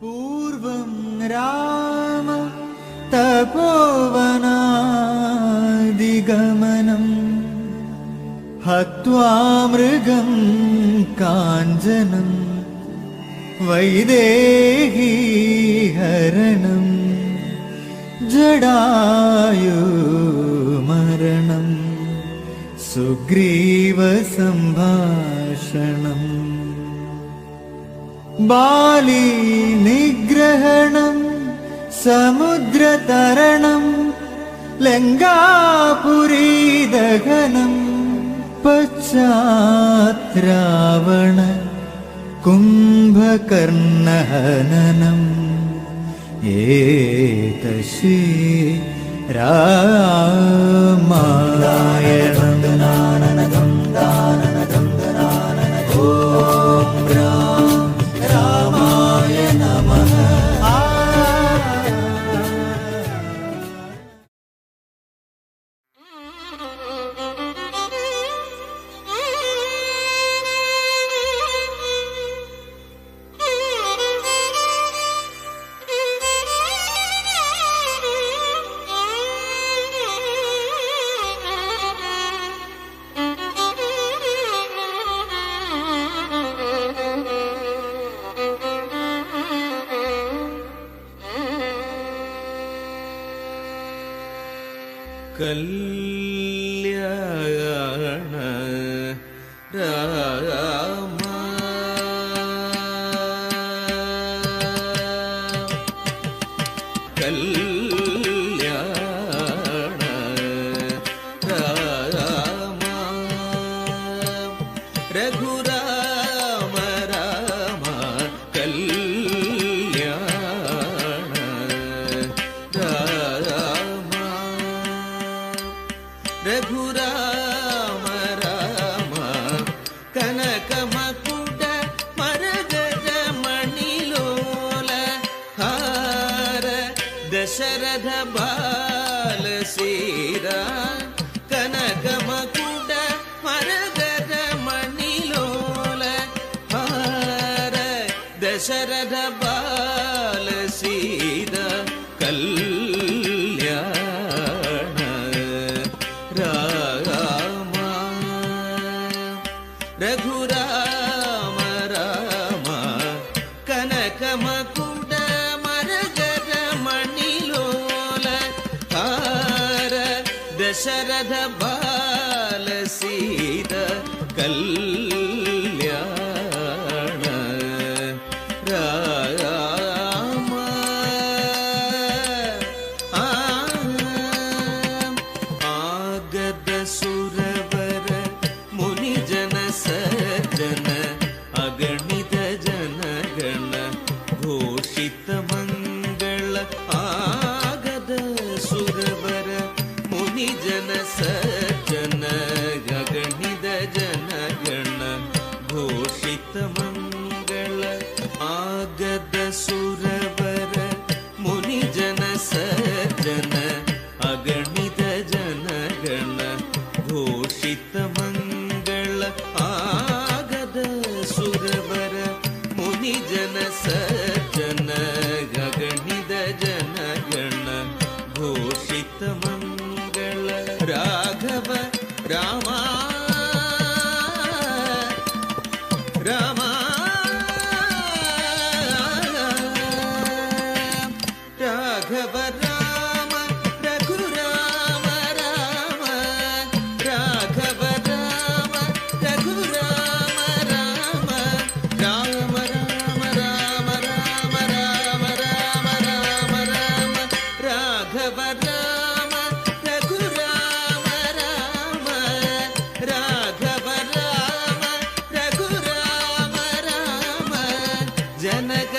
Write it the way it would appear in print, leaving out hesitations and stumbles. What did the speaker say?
पूर्वं राम तपोवनादिगमनम् हत्वा मृगं काञ्चनं वैदेही हरणं जडायुमरणं सुग्रीवसम्भाषणम् बाली निग्रहणं समुद्रतरणं लङ्कापुरी दहनं पश्चात् रावण कुम्भकर्णहननम् एतश्री रामायणम् കല്യാണ രാമ കല്യാണ രാമ രഘുരാമ രാമ കല്യാണ രഘുരാമ രാമ കനകമകുട മരഗജ മണിലോല ഹാര ദശരഥ ബാല ശ്രീരാ കനകമകുട മരഗജ മണിലോല ഹാര ദശരഥ ബാല ശ്രീരാ രഘുരാമ രാമ കനകമകുട മരഗജ മണിലോല ഹാര ദശരഥ ബാല സീത കല്യാണ രാമ ആഗത സുരവര മുനിജന സജ്ജന ಅಗಣಿತ ಜನಗಣ ಘೋಷಿತ ಮಂಗಳ ಆಗದ ಸುರವರ ಮುನಿಜನ ಸಜ್ಜನ ಅಗಣಿತ ಜನಗಣ ಘೋಷಿತ ಮಂಗಳ ಆಗದ ಸುರವರ ಮುನಿಜನ ಸಜ್ಜನ ಅಗಣಿತ ಜನಗಣ ಘೋಷಿತ ಮಂಗಳ ಆಗದ ಸುರವರ ಮುನಿಜನ ಸಜ್ಜನ ಗಗಣಿದ ಜನಗಣ ಘೋಷಿತ ಮಂಗಳ ರಾಘವ ರಾಮ ರಾಮ ರಾಘವ ರಾಮ ರಘುರಾಮ ರಾಮ ರಾಘವ ರಾಮ ರಘುರಾಮ ರಾಮ ರಾಮ ರಾಮ ರಾಮ ರಾಮ ರಾಮ ರಾಮ ರಾಮ ರಾಮ ರಾಘವ ರಾಮ ರಘುರಾಮ ರಾಮ ರಾಘವ ರಾಮ ರಘುರಾಮ ರಾಮ ಜನಕ